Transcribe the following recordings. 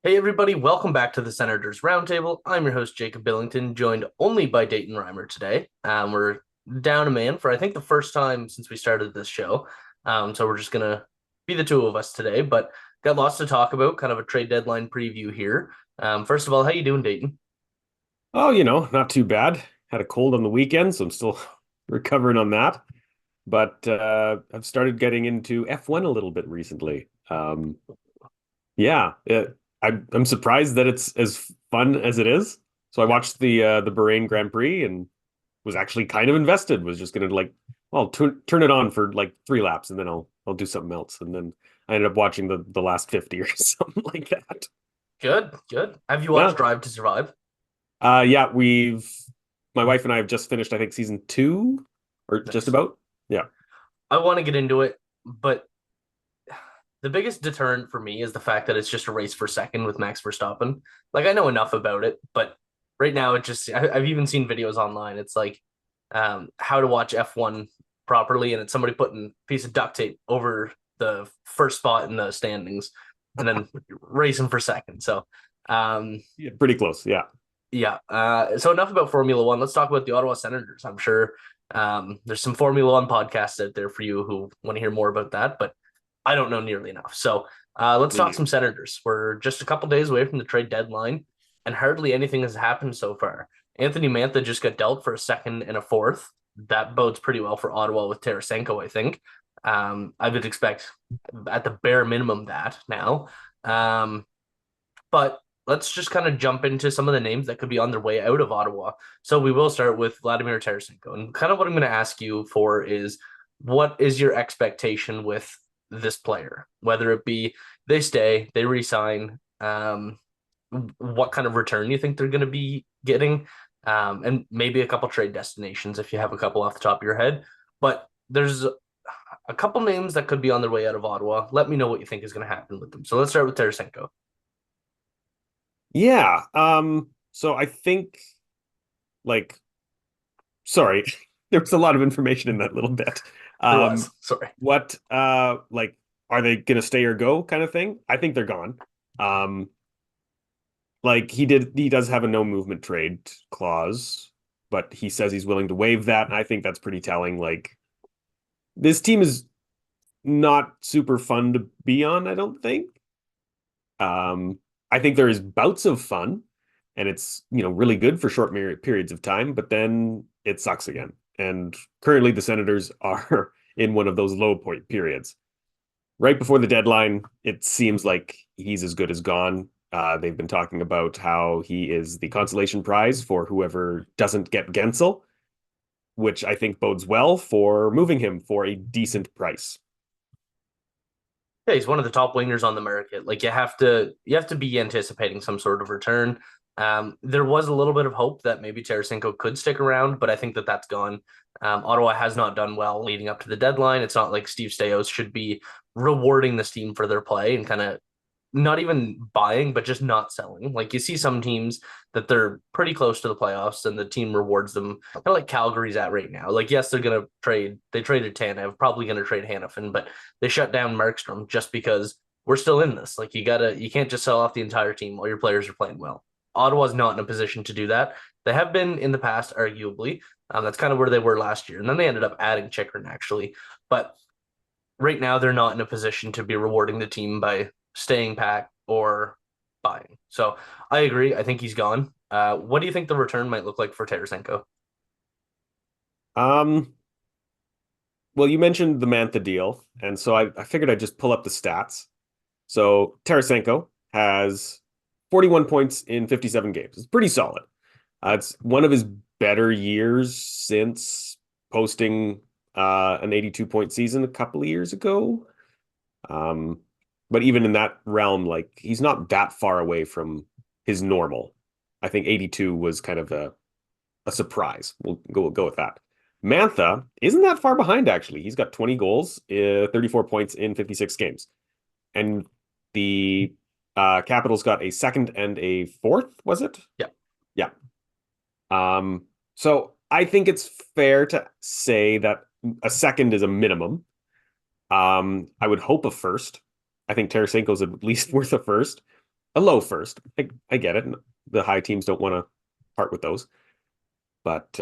Hey everybody, welcome back to the Senators Roundtable. I'm your host Jakob Billington, joined only by Dayton Reimer today. We're down a man for I think the first time since we started this show. So we're just gonna be the two of us today, but got lots to talk about. Kind of a trade deadline preview here. First of all, how you doing, Dayton? Oh, not too bad. Had a cold on the weekend, so I'm still recovering on that. But I've started getting into F1 a little bit recently. Yeah, I'm surprised that it's as fun as it is. So I watched the Bahrain Grand Prix and was actually kind of invested. Was just gonna well, turn it on for like 3 laps and then I'll do something else. And then I ended up watching the last 50 or something like that. Good, good. Have you watched Yeah. Drive to Survive? Yeah, my wife and I have just finished, I think, season 2 or just Nice. about. Yeah. I want to get into it, but the biggest deterrent for me is the fact that it's just a race for second with Max Verstappen. Like I know enough about it, but right now I've even seen videos online. It's like how to watch F1 properly, and it's somebody putting a piece of duct tape over the first spot in the standings and then racing for second. So Yeah, pretty close. Yeah. yeah. So enough about Formula One. Let's talk about the Ottawa Senators. I'm sure there's some Formula One podcasts out there for you who want to hear more about that, but I don't know nearly enough. So let's Me talk neither. some Senators. We're just a couple days away from the trade deadline, and hardly anything has happened so far. Anthony Mantha just got dealt for a second and a fourth. That bodes pretty well for Ottawa with Tarasenko, I think. I would expect at the bare minimum that now. Um, but let's just kind of jump into some of the names that could be on their way out of Ottawa. So we will start with Vladimir Tarasenko. And kind of what I'm going to ask you for is what is your expectation with this player? Whether it be they stay, they resign, what kind of return you think they're going to be getting, and maybe a couple trade destinations if you have a couple off the top of your head. But there's a couple names that could be on their way out of Ottawa. Let me know what you think is going to happen with them. So let's start with Tarasenko. Yeah. So I think like sorry, there was a lot of information in that little bit. There was. Um, Sorry. what are they gonna stay or go kind of thing? I think they're gone. Um, he does have a no movement trade clause, but he says he's willing to waive that, and I think that's pretty telling. Like this team is not super fun to be on, I don't think. I think there is bouts of fun, and it's really good for short periods of time, but then it sucks again. And currently, the Senators are in one of those low point periods. Right before the deadline, it seems like he's as good as gone. They've been talking about how he is the consolation prize for whoever doesn't get Gensel, which I think bodes well for moving him for a decent price. Yeah, he's one of the top wingers on the market. Like you have to be anticipating some sort of return. There was a little bit of hope that maybe Tarasenko could stick around, but I think that that's gone. Ottawa has not done well leading up to the deadline. It's not like Steve Staios should be rewarding this team for their play and kind of not even buying, but just not selling. Like you see some teams that they're pretty close to the playoffs and the team rewards them kind of like Calgary's at right now. Like, yes, they're gonna trade, they traded Tanev, probably gonna trade Hanifin, but they shut down Markstrom just because we're still in this. Like you can't just sell off the entire team while your players are playing well. Ottawa's not in a position to do that. They have been in the past, arguably. That's kind of where they were last year. And then they ended up adding Chychrun, actually. But right now they're not in a position to be rewarding the team by staying pat or buying. So I agree. I think he's gone. What do you think the return might look like for Tarasenko? Um, well, you mentioned the Mantha deal, and so I figured I'd just pull up the stats. So Tarasenko has 41 points in 57 games. It's pretty solid. It's one of his better years since posting an 82-point season a couple of years ago. Um, but even in that realm, like he's not that far away from his normal. I think 82 was kind of a surprise. We'll go with that. Mantha isn't that far behind actually. He's got 20 goals, 34 points in 56 games. And the Capitals got a second and a fourth, was it? Yeah. Yeah. So I think it's fair to say that a second is a minimum. I would hope a first. I think Tarasenko's at least worth a first. a low first. I get it. The high teams don't want to part with those. But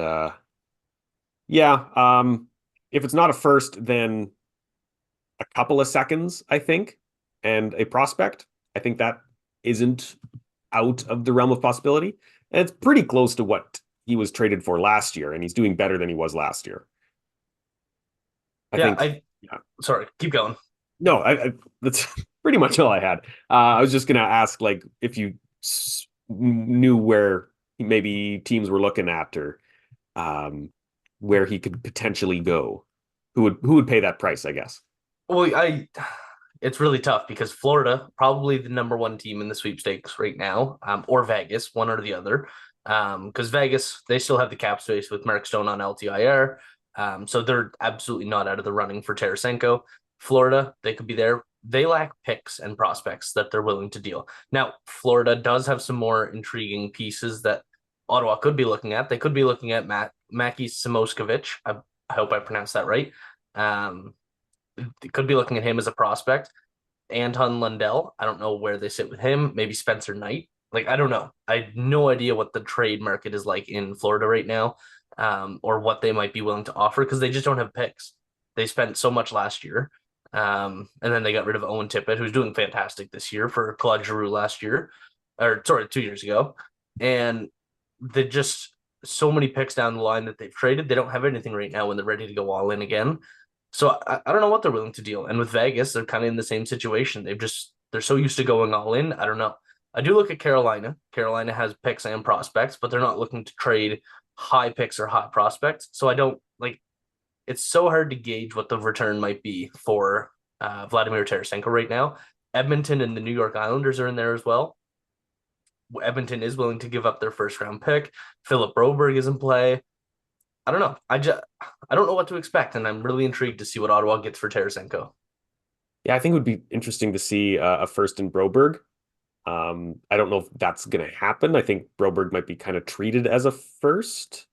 yeah, if it's not a first, then a couple of seconds, I think, and a prospect. I think that isn't out of the realm of possibility. And it's pretty close to what he was traded for last year, and he's doing better than he was last year. I Yeah, think, yeah. sorry, keep going. No, that's pretty much all I had. I was just gonna ask, like, if you knew where maybe teams were looking at, or where he could potentially go. Who would pay that price, I guess. Well, it's really tough because Florida, probably the number one team in the sweepstakes right now, or Vegas, one or the other. Because Vegas, they still have the cap space with Mark Stone on LTIR. So they're absolutely not out of the running for Tarasenko. Florida, they could be there. They lack picks and prospects that they're willing to deal. Now, Florida does have some more intriguing pieces that Ottawa could be looking at. They could be looking at Mackie Samoskevich. I hope I pronounced that right. Um, could be looking at him as a prospect. Anton Lundell, I don't know where they sit with him. Maybe Spencer Knight. Like, I don't know. I have no idea what the trade market is like in Florida right now, or what they might be willing to offer because they just don't have picks. They spent so much last year. And then they got rid of Owen Tippett, who's doing fantastic this year for Claude Giroux last year, or sorry, 2 years ago. And they just so many picks down the line that they've traded. They don't have anything right now when they're ready to go all in again. So I don't know what they're willing to deal. And with Vegas, they're kind of in the same situation. They're so used to going all in. I don't know. I do look at Carolina. Carolina has picks and prospects, but they're not looking to trade high picks or high prospects. So I don't like it's so hard to gauge what the return might be for Vladimir Tarasenko right now. Edmonton and the New York Islanders are in there as well. Edmonton is willing to give up their first round pick. Philip Broberg is in play. I don't know. I don't know what to expect, and I'm really intrigued to see what Ottawa gets for Tarasenko. Yeah, I think it would be interesting to see a first in Broberg. I don't know if that's going to happen. I think Broberg might be kind of treated as a first,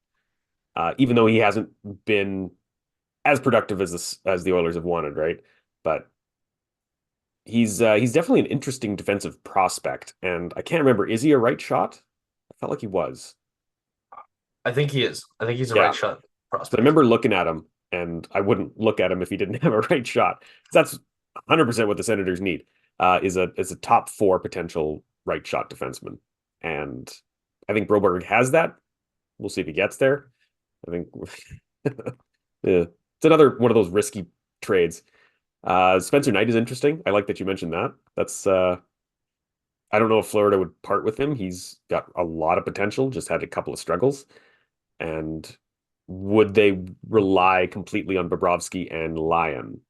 even though he hasn't been as productive as the Oilers have wanted, right? But he's definitely an interesting defensive prospect, and I can't remember, is he a right shot? I felt like he was. I think he is. I think he's a Yeah. right shot So I prospect. remember looking at him, and I wouldn't look at him if he didn't have a right shot. That's 100% what the Senators need. Is a top four potential right shot defenseman, and I think Broberg has that. We'll see if he gets there. I think yeah, it's another one of those risky trades. Spencer Knight is interesting. I like that you mentioned that. That's I don't know if Florida would part with him. He's got a lot of potential, just had a couple of struggles. And would they rely completely on Bobrovsky and Lyon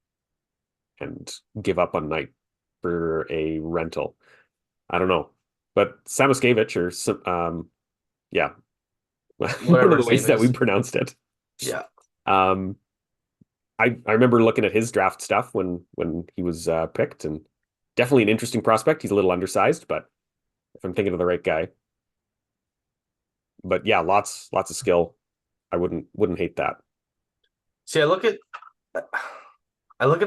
and give up on Knight for a rental? I don't know. But Samoskevich yeah, one Whatever of the his ways name that we is. pronounced it. Yeah. Um, I remember looking at his draft stuff when he was picked, and definitely an interesting prospect. He's a little undersized, but if I'm thinking of the right guy. But yeah, lots of skill. I wouldn't hate that. See, I look at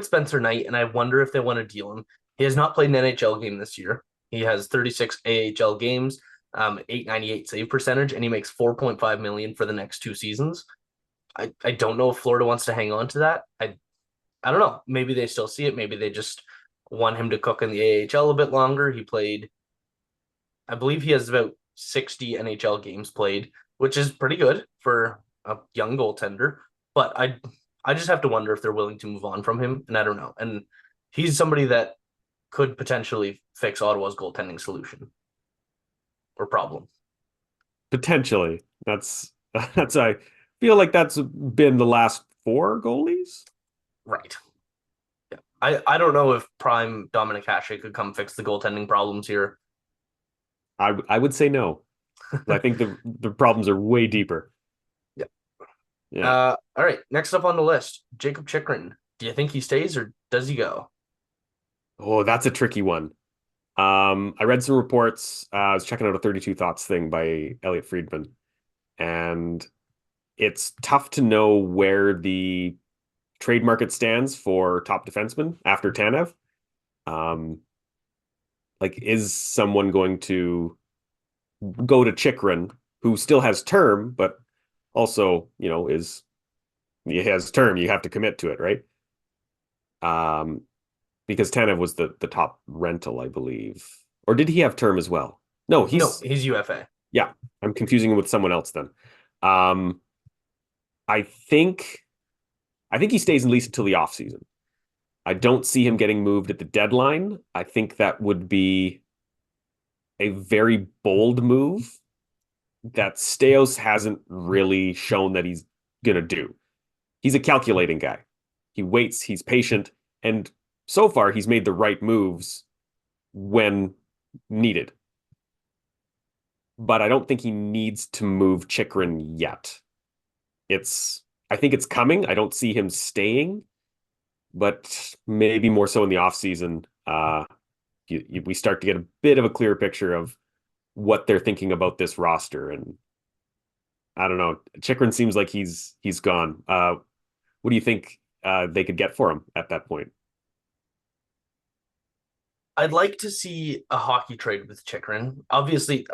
Spencer Knight and I wonder if they want to deal him. He has not played an NHL game this year. He has 36 AHL games, 898 save percentage, and he makes 4.5 million for the next 2 seasons. I don't know if Florida wants to hang on to that. I don't know. Maybe they still see it. Maybe they just want him to cook in the AHL a bit longer. I believe he has about 60 NHL games played, which is pretty good for a young goaltender. But I just have to wonder if they're willing to move on from him, and I don't know. And he's somebody that could potentially fix Ottawa's goaltending solution or problem. Potentially. That's I feel like that's been the last four goalies. Right. Yeah. I don't know if prime Dominik Kubalik could come fix the goaltending problems here. I would say no. I think the problems are way deeper. Yeah. Yeah. All right. Next up on the list, Jakob Chychrun. Do you think he stays or does he go? Oh, that's a tricky one. I read some reports. I was checking out a 32 Thoughts thing by Elliot Friedman, and it's tough to know where the trade market stands for top defensemen after Tanev. Um, Like, is someone going to go to Chychrun, who still has term, but also, he has term, you have to commit to it, right? Um, because Tanev was the top rental, I believe. Or did he have term as well? No, No, he's UFA. yeah, I'm confusing him with someone else then. Um, I think he stays at least until the offseason. I don't see him getting moved at the deadline. I think that would be a very bold move that Steos hasn't really shown that he's going to do. He's a calculating guy. He waits, he's patient, and so far he's made the right moves when needed. But I don't think he needs to move Chychrun yet. I think it's coming. I don't see him staying, but maybe more so in the offseason. We start to get a bit of a clearer picture of what they're thinking about this roster. And I don't know. Chychrun seems like he's gone. What do you think they could get for him at that point? I'd like to see a hockey trade with Chychrun. Obviously,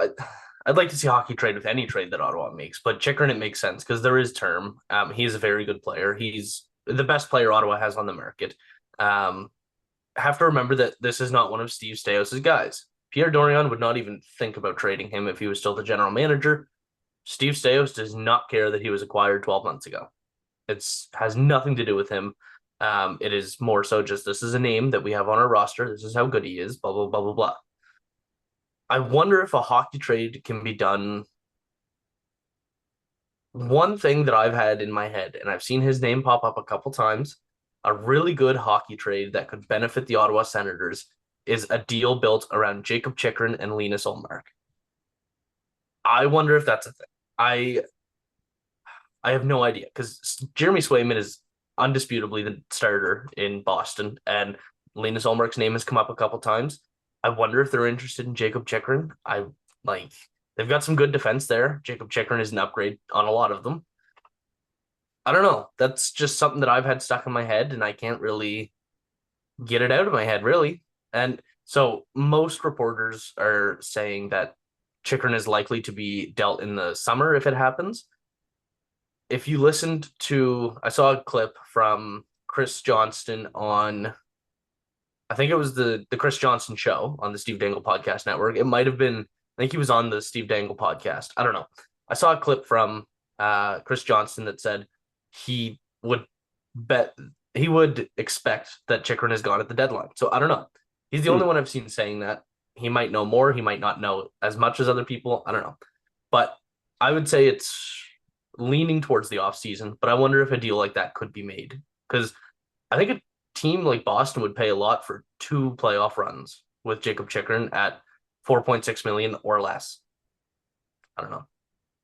I'd like to see a hockey trade with any trade that Ottawa makes, but Chychrun, it makes sense because there is term. He's a very good player. He's the best player Ottawa has on the market. Have to remember that this is not one of Steve Staios' guys. Pierre Dorion would not even think about trading him if he was still the general manager. Steve Staios does not care that he was acquired 12 months ago. It has nothing to do with him. It is more so just this is a name that we have on our roster. This is how good he is, blah, blah, blah, blah, blah. I wonder if a hockey trade can be done. One thing that I've had in my head, and I've seen his name pop up a couple times, a really good hockey trade that could benefit the Ottawa Senators is a deal built around Jakob Chychrun and Linus Ullmark. I wonder if that's a thing. I have no idea because Jeremy Swayman is undisputably the starter in Boston, and Linus Ullmark's name has come up a couple times. I wonder if they're interested in Jakob Chychrun. They've got some good defense there. Jakob Chychrun is an upgrade on a lot of them. I don't know. That's just something that I've had stuck in my head, and I can't really get it out of my head, really. And so most reporters are saying that Chychrun is likely to be dealt in the summer if it happens. If you listened to, I saw a clip from Chris Johnston on, I think it was the Chris Johnston show on the Steve Dangle Podcast Network. It might have been, I think he was on the Steve Dangle podcast. I don't know. I saw a clip from Chris Johnston that said he would expect that Chychrun is gone at the deadline. So I don't know. He's the only one I've seen saying that. He might know more. He might not know as much as other people. I don't know. But I would say it's leaning towards the offseason, but I wonder if a deal like that could be made. Because I think a team like Boston would pay a lot for 2 playoff runs with Jakob Chychrun at $4.6 million or less. I don't know.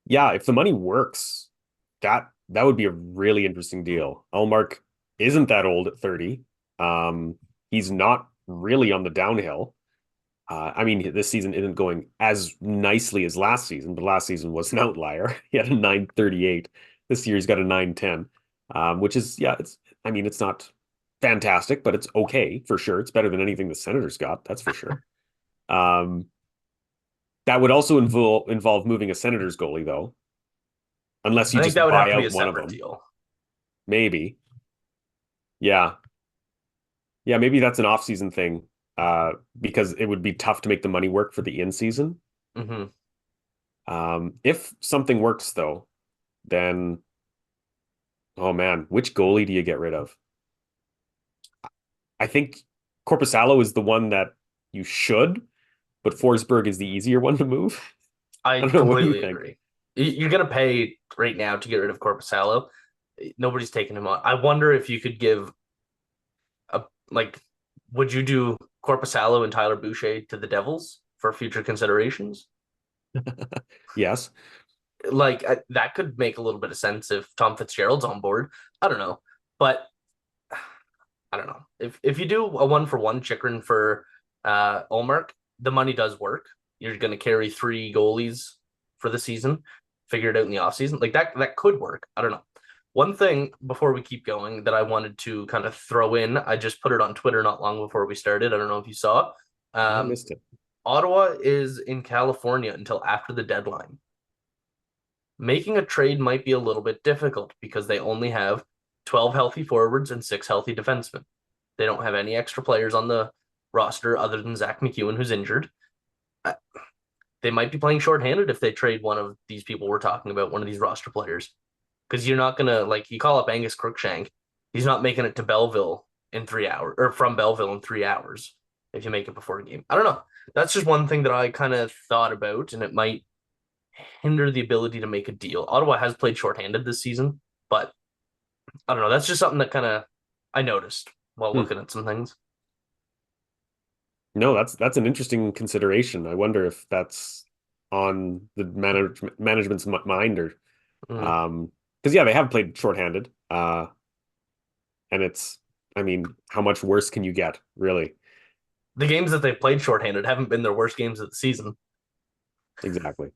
Yeah, if the money works, that would be a really interesting deal. Ullmark isn't that old at 30. He's not really on the downhill. I mean, this season isn't going as nicely as last season, but last season was an outlier. He had a 938. This year he's got a 910, which is, it's not fantastic, but it's okay for sure. It's better than anything the Senators got, that's for sure. That would also involve moving a Senators goalie, though, unless you I think just that would have buy to be out a one of separate them. deal. Maybe. Yeah. Yeah, maybe that's an off-season thing. Because it would be tough to make the money work for the in-season. If something works, though, then, oh man, which goalie do you get rid of? I think Korpisalo is the one that you should, but Forsberg is the easier one to move. I don't know, what do you completely think? agree. You're going to pay right now to get rid of Korpisalo. Nobody's taking him on. I wonder if you could give would you do Korpisalo and Tyler Boucher to the Devils for future considerations? Yes. That could make a little bit of sense if Tom Fitzgerald's on board. I don't know, but I don't know if you do a 1-for-1 Chychrun for Ullmark, the money does work. You're going to carry 3 goalies for the season. Figure it out in the offseason. That could work. I don't know. One thing before we keep going that I wanted to kind of throw in, I just put it on Twitter not long before we started. I don't know if you saw. I missed it. Ottawa is in California until after the deadline. Making a trade might be a little bit difficult because they only have 12 healthy forwards and 6 healthy defensemen. They don't have any extra players on the roster other than Zach McEwen, who's injured. They might be playing shorthanded if they trade one of these people we're talking about, one of these roster players. Because you're not going to, like, you call up Angus Crookshank, he's not making it to Belleville in 3 hours, or from Belleville in 3 hours if you make it before a game. I don't know. That's just one thing that I kind of thought about, and it might hinder the ability to make a deal. Ottawa has played shorthanded this season, but I don't know. That's just something that kind of I noticed while looking at some things. No, that's an interesting consideration. I wonder if that's on the management's mind or because yeah, they have played shorthanded. And it's, I mean, how much worse can you get, really? The games that they've played shorthanded haven't been their worst games of the season. Exactly.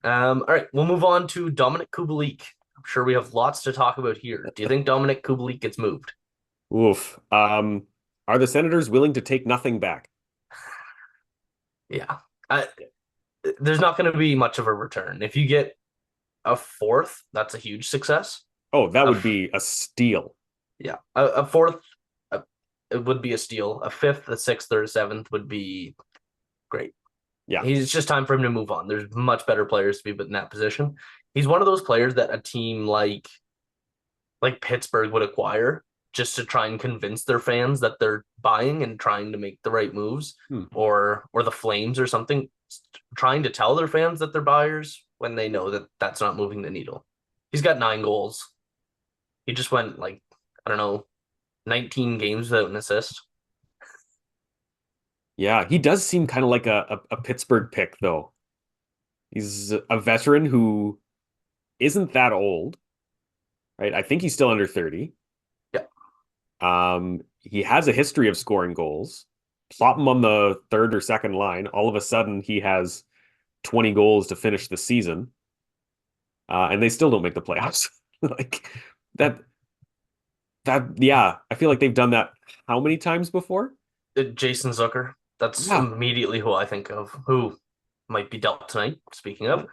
All right, we'll move on to Dominik Kubalik. I'm sure we have lots to talk about here. Do you think Dominik Kubalik gets moved? Oof. Are the Senators willing to take nothing back? Yeah. There's not going to be much of a return. If you get a fourth, that's a huge success. Oh, that would be a steal. Yeah. A fourth, it would be a steal. A fifth, a sixth, or a seventh would be great. Yeah. It's just time for him to move on. There's much better players to be put in that position. He's one of those players that a team like Pittsburgh would acquire just to try and convince their fans that they're buying and trying to make the right moves, or the Flames or something, trying to tell their fans that they're buyers when they know that that's not moving the needle. He's got 9 goals. He just went 19 games without an assist. Yeah, he does seem kind of like a Pittsburgh pick, though. He's a veteran who isn't that old, right? I think he's still under 30. Yeah. He has a history of scoring goals. Plop him on the third or second line. All of a sudden, he has 20 goals to finish the season. And they still don't make the playoffs. Like that, yeah, I feel like they've done that how many times before? Jason Zucker. That's immediately who I think of, who might be dealt tonight, speaking of.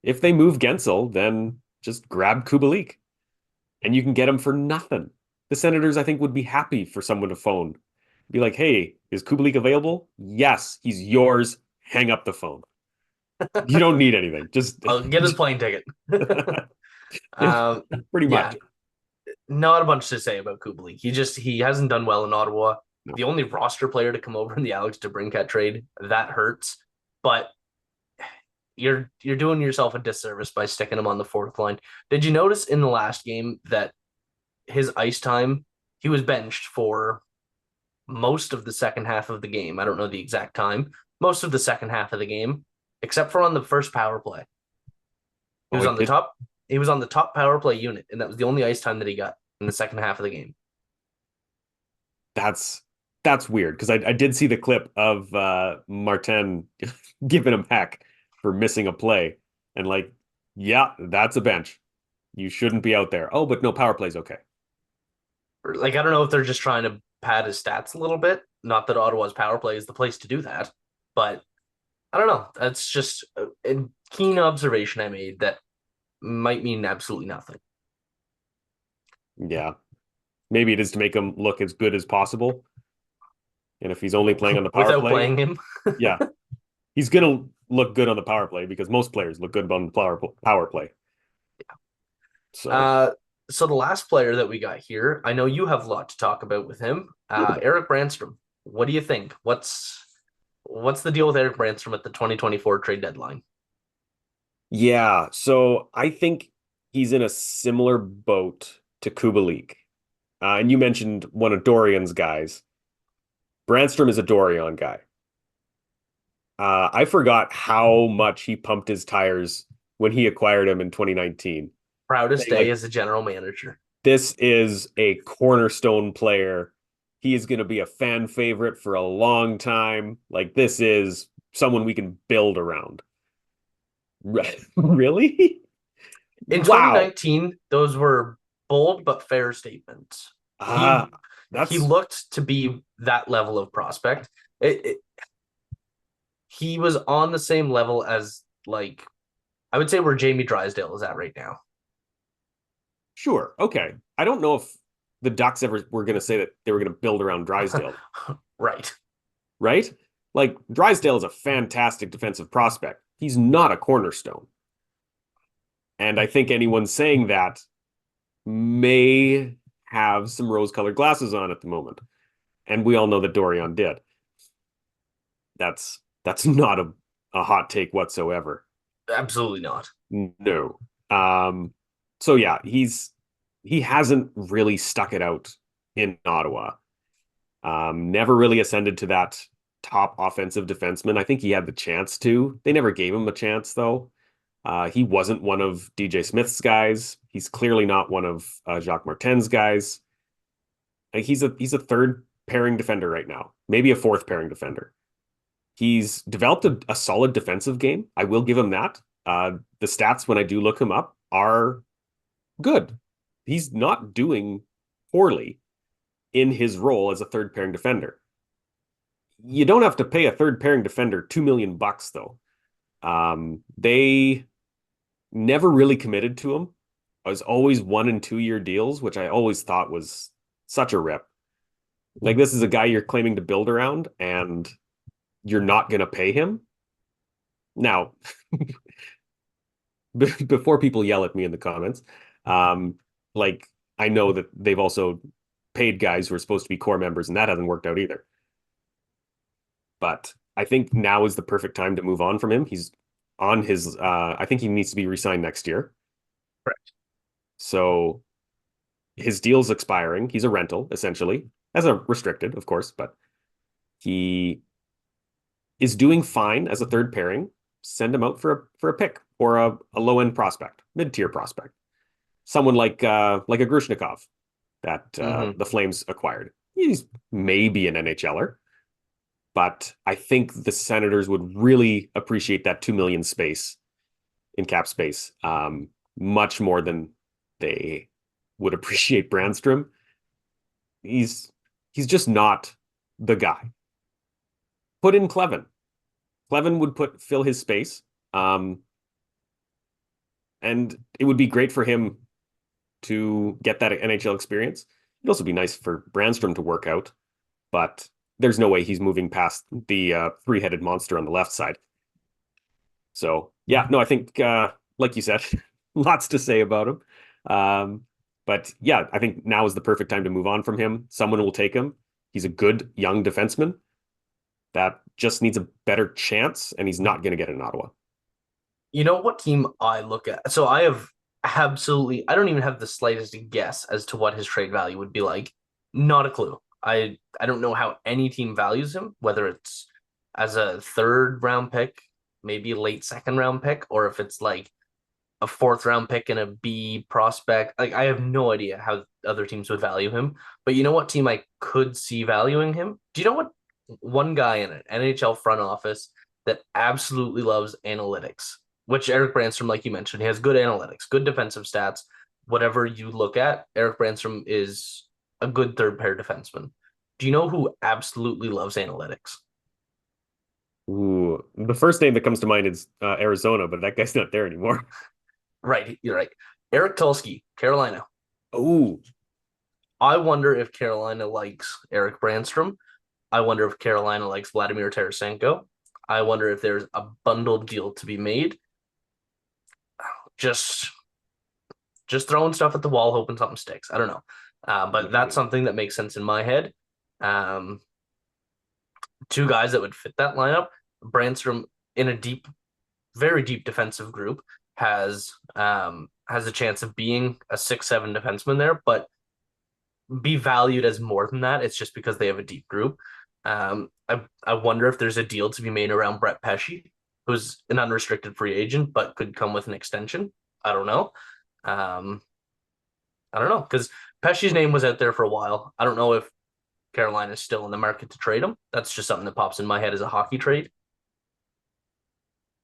If they move Gensel, then just grab Kubalik. And you can get him for nothing. The Senators, I think, would be happy for someone to phone. Be like, hey, is Kubalik available? Yes, he's yours. Hang up the phone. You don't need anything. Just I'll get his plane ticket. Pretty much. Not a bunch to say about Kubalik. He hasn't done well in Ottawa. No. The only roster player to come over in the Alex DeBrincat trade, that hurts. But you're doing yourself a disservice by sticking him on the fourth line. Did you notice in the last game that his ice time, he was benched for most of the second half of the game? I don't know the exact time. Most of the second half of the game, except for on the first power play. He was on the top. He was on the top power play unit, and that was the only ice time that he got in the second half of the game. That's weird, because I did see the clip of Martin giving him heck for missing a play, and yeah, that's a bench. You shouldn't be out there. Oh, but no, power play's okay. I don't know if they're just trying to pad his stats a little bit. Not that Ottawa's power play is the place to do that, but I don't know. That's just a keen observation I made that might mean absolutely nothing. Yeah. Maybe it is to make him look as good as possible. And if he's only playing on the power without play, playing him, yeah, he's going to look good on the power play because most players look good on the power play. Yeah. So the last player that we got here, I know you have a lot to talk about with him. Erik Brannstrom. What do you think? What's the deal with Erik Brannstrom at the 2024 trade deadline? Yeah, so I think he's in a similar boat to Kubalik. And you mentioned one of Dorian's guys. Brannstrom is a Dorian guy. I forgot how much he pumped his tires when he acquired him in 2019. Proudest day as a general manager. This is a cornerstone player. He is going to be a fan favorite for a long time. This is someone we can build around. Really? In 2019, those were bold but fair statements. He looked to be that level of prospect. he was on the same level as like I would say where Jamie Drysdale is at right now. Sure. Okay. I don't know if the Ducks ever were going to say that they were going to build around Drysdale, Right. right? Like Drysdale is a fantastic defensive prospect. He's not a cornerstone. And I think anyone saying that may have some rose-colored glasses on at the moment. And we all know that Dorian did. That's not a hot take whatsoever. Absolutely not. No. So yeah, he hasn't really stuck it out in Ottawa. Never really ascended to that top offensive defenseman. I think he had the chance to. They never gave him a chance though. He wasn't one of DJ Smith's guys. He's clearly not one of Jacques Martin's guys. He's a third pairing defender right now, maybe a fourth pairing defender. He's developed a solid defensive game. I will give him that. The stats when I do look him up are good. He's not doing poorly in his role as a third pairing defender. You don't have to pay a third pairing defender $2 million though. They never really committed to him. It was always 1 and 2 year deals, which I always thought was such a rip. Like this is a guy you're claiming to build around and you're not going to pay him. Now, before people yell at me in the comments, like I know that they've also paid guys who are supposed to be core members and that hasn't worked out either. But I think now is the perfect time to move on from him. He's on his, I think he needs to be re-signed next year. Correct. So his deal's expiring. He's a rental, essentially, as a restricted, of course, but he is doing fine as a third pairing. Send him out for a pick or a low-end prospect, mid-tier prospect. Someone like a Grushnikov that the Flames acquired. He's maybe an NHLer, but I think the Senators would really appreciate that $2 million space in cap space much more than they would appreciate Brannstrom. He's just not the guy. Put in Clevin. Clevin would fill his space. And it would be great for him to get that NHL experience. It'd also be nice for Brannstrom to work out, but there's no way he's moving past the three-headed monster on the left side. So yeah, no, I think like you said, lots to say about him. But yeah, I think now is the perfect time to move on from him. Someone will take him. He's a good young defenseman that just needs a better chance, and he's not going to get it in Ottawa. You know what team I look at? So I have absolutely, I don't even have the slightest guess as to what his trade value would be like. Not a clue. I don't know how any team values him, whether it's as a third round pick, maybe a late second round pick, or if it's like a fourth round pick and a B prospect. Like I have no idea how other teams would value him. But you know what team I could see valuing him? Do you know what one guy in an NHL front office that absolutely loves analytics? Which Erik Brannstrom, like you mentioned, he has good analytics, good defensive stats. Whatever you look at, Erik Brannstrom is a good third pair defenseman. Do you know who absolutely loves analytics? Ooh, the first name that comes to mind is Arizona, but that guy's not there anymore. Right, you're right. Eric Tulsky, Carolina. Oh, I wonder if Carolina likes Erik Brannstrom. I wonder if Carolina likes Vladimir Tarasenko. I wonder if there's a bundled deal to be made. Just throwing stuff at the wall, hoping something sticks. I don't know. But that's something that makes sense in my head. Two guys that would fit that lineup. Brannstrom in a deep, very deep defensive group has a chance of being a 6-7 defenseman there, but be valued as more than that. It's just because they have a deep group. I wonder if there's a deal to be made around Brett Pesce, who's an unrestricted free agent, but could come with an extension. I don't know. I don't know because Pesce's name was out there for a while. I don't know if Carolina is still in the market to trade him. That's just something that pops in my head as a hockey trade.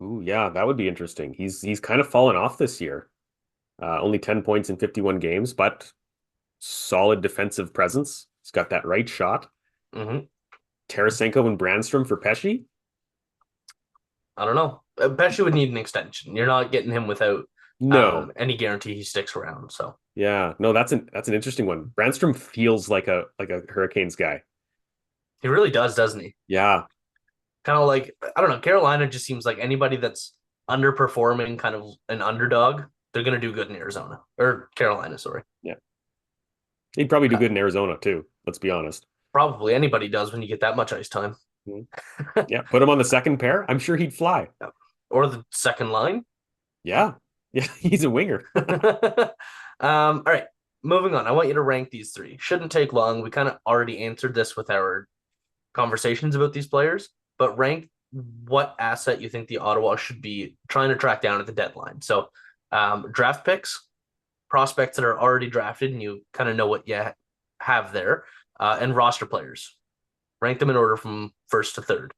ooh, yeah, that would be interesting. He's kind of fallen off this year. Only 10 points in 51 games, but solid defensive presence. He's got that right shot. Mm-hmm. Tarasenko and Brannstrom for Pesce. I don't know. I bet you would need an extension. You're not getting him without No. any guarantee he sticks around. So Yeah. No, that's an interesting one. Brannstrom feels like a Hurricanes guy. he really does, doesn't he? Yeah. Kind of like, I don't know. Carolina just seems like anybody that's underperforming, kind of an underdog, they're going to do good in Arizona or Carolina. Sorry. Yeah. He'd probably do Uh, good in Arizona too. Let's be honest. Probably anybody does when you get that much ice time. Mhm. Yeah. Put him on the second pair. I'm sure he'd fly. Or the second line. Yeah. Yeah. He's a winger. All right. Moving on. I want you to rank these three. Shouldn't take long. We kind of already answered this with our conversations about these players, but rank what asset you think the Ottawa should be trying to track down at the deadline. So, draft picks, prospects that are already drafted, and you kind of know what you have there, and roster players. Rank them in order from first to third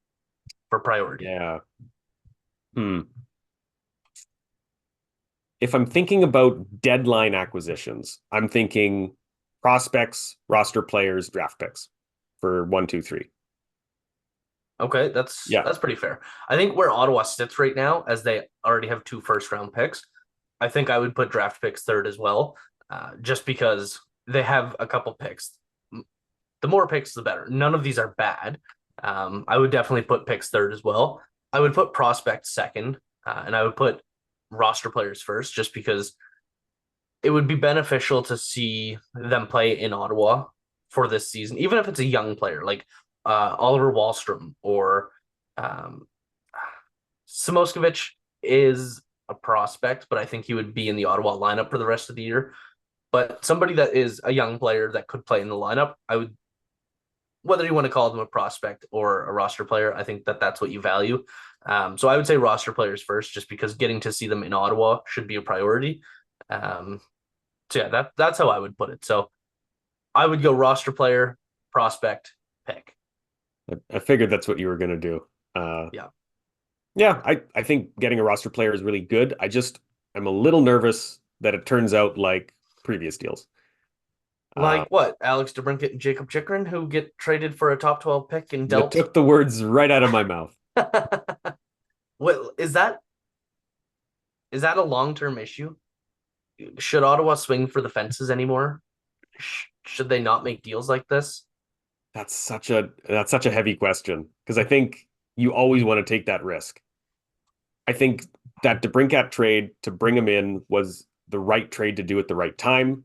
for priority. Yeah. Hmm. If I'm thinking about deadline acquisitions, I'm thinking prospects, roster players, draft picks for 1, 2, 3. Okay, Yeah. that's pretty fair. I think where Ottawa sits right now, as they already have 2 first-round picks, I think I would put draft picks third as well, just because they have a couple picks. The more picks, the better. None of these are bad. I would definitely put picks third as well. I would put prospects second, and I would put roster players first, just because it would be beneficial to see them play in Ottawa for this season, even if it's a young player like Oliver Wahlstrom or um, Samoskevich is a prospect, but I think he would be in the Ottawa lineup for the rest of the year. But somebody that is a young player that could play in the lineup, I would, whether you want to call them a prospect or a roster player, I think that that's what you value. So I would say roster players first, just because getting to see them in Ottawa should be a priority. Um, so yeah, that's how I would put it. So I would go roster player, prospect, pick. I figured that's what you were going to do. Yeah. Yeah, I think getting a roster player is really good. I'm a little nervous that it turns out like previous deals. Like what? Alex DeBrincat and Jakob Chychrun, who get traded for a top 12 pick and You dealt. took the words right out of my mouth. What is that a long-term issue? Should Ottawa swing for the fences anymore? Should they not make deals like this? That's such a heavy question because I think you always want to take that risk. I think that DeBrincat trade to bring him in was the right trade to do at the right time.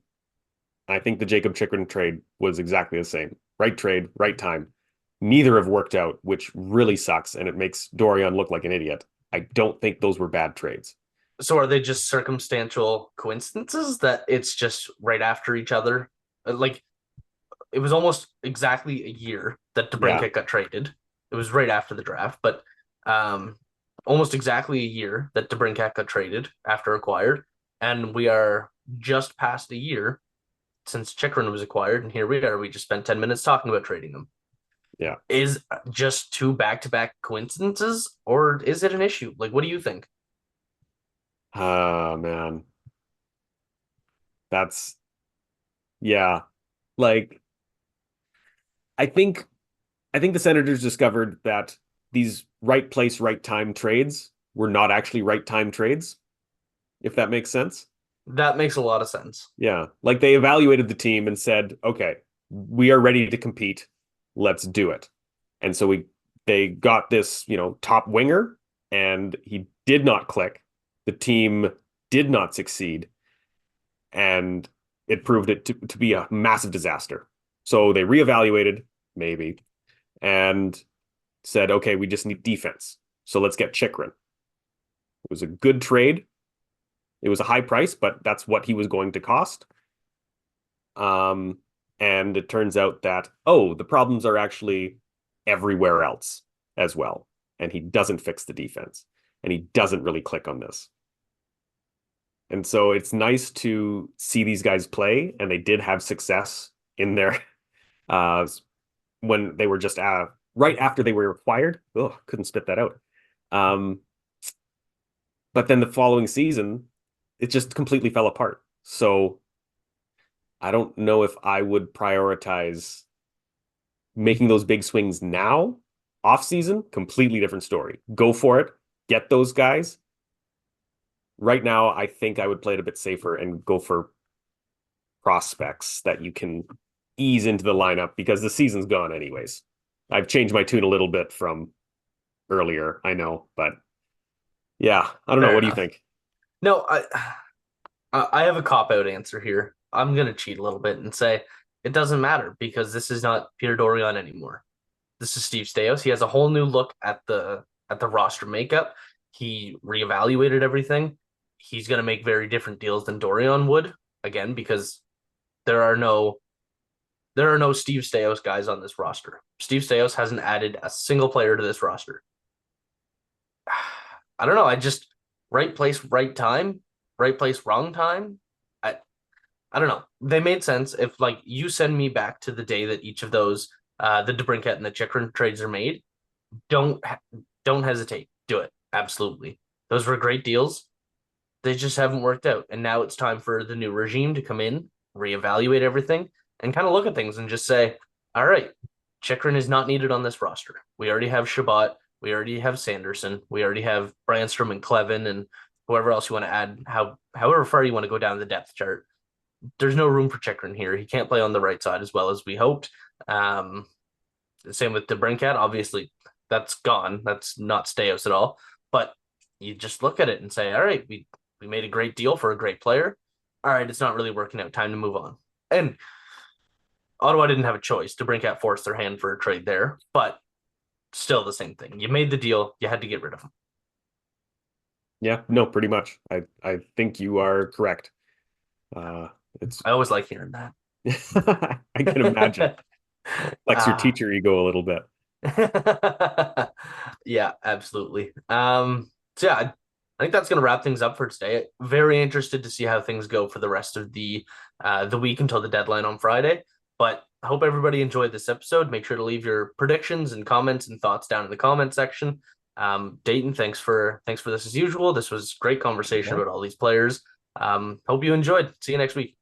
I think the Jakob Chychrun trade was exactly the same. Right trade, right time. Neither have worked out, which really sucks, and it makes Dorian look like an idiot. I don't think those were bad trades. So are they just circumstantial coincidences that it's just right after each other? Like it was almost exactly a year that Yeah. DeBrincat got traded. It was right after the draft, but um, almost exactly a year that DeBrincat got traded after acquired, and we are just past a year since Chychrun was acquired, and here we are. We just spent 10 minutes talking about trading him. Yeah. Is just two back-to-back coincidences, or is it an issue? Like, what do you think? Oh man. That's yeah. Like I think I think the Senators discovered that these right place, right time trades were not actually right time trades, if that makes sense. That makes a lot of sense. Yeah. Like they evaluated the team and said, okay, we are ready to compete. Let's do it. And so they got this, top winger and he did not click. The team did not succeed and it proved it to be a massive disaster. So they reevaluated, maybe, and said, okay, we just need defense. So let's get Chychrun. It was a good trade. It was a high price, but that's what he was going to cost. Um, and it turns out that, the problems are actually everywhere else as well. And he doesn't fix the defense. And he doesn't really click on this. And so it's nice to see these guys play, and they did have success in their uh when they were just right after they were acquired. Oh, couldn't spit that out. But then the following season, it just completely fell apart. So I don't know if I would prioritize making those big swings now. Off season, completely different story. Go for it. get those guys. Right now, I think I would play it a bit safer and go for prospects that you can ease into the lineup because the season's gone anyways. I've changed my tune a little bit from earlier, I know, but yeah, I don't know. Fair What do you enough. think? No, I have a cop-out answer here. I'm gonna cheat a little bit and say it doesn't matter because this is not Peter Dorion anymore. This is Steve Staios. He has a whole new look at the roster makeup. He reevaluated everything. He's gonna make very different deals than Dorion would, again, because there are no Steve Staios guys on this roster. Steve Staios hasn't added a single player to this roster. I don't know. I just right place, right time, right place, wrong time. I don't know. They made sense. If like you send me back to the day that each of those, the DeBrincat and the Chychrun trades are made, don't don't hesitate. Do it. Absolutely. Those were great deals. They just haven't worked out, and now it's time for the new regime to come in, reevaluate everything, and kind of look at things and just say, all right, Chychrun is not needed on this roster. We already have Shabbat. We already have Sanderson. We already have Brannstrom and Clevin and whoever else you want to add. However far you want to go down the depth chart, there's no room for Chychrun here. He can't play on the right side as well as we hoped. Same with DeBrincat. Obviously, that's gone. That's not Staios at all. But you just look at it and say, all right, we made a great deal for a great player. All right, it's not really working out. Time to move on. And Ottawa didn't have a choice. DeBrincat forced their hand for a trade there, but still the same thing. You made the deal. You had to get rid of him. Yeah, no, pretty much. I think you are correct. It's I always like hearing that. I can imagine. Flex your teacher ego a little bit. Yeah, absolutely. So yeah, I think that's going to wrap things up for today. Very interested to see how things go for the rest of the week until the deadline on Friday. But I hope everybody enjoyed this episode. Make sure to leave your predictions and comments and thoughts down in the comment section. Dayton, thanks for this as usual. This was great conversation Yeah. about all these players. Hope you enjoyed. See you next week.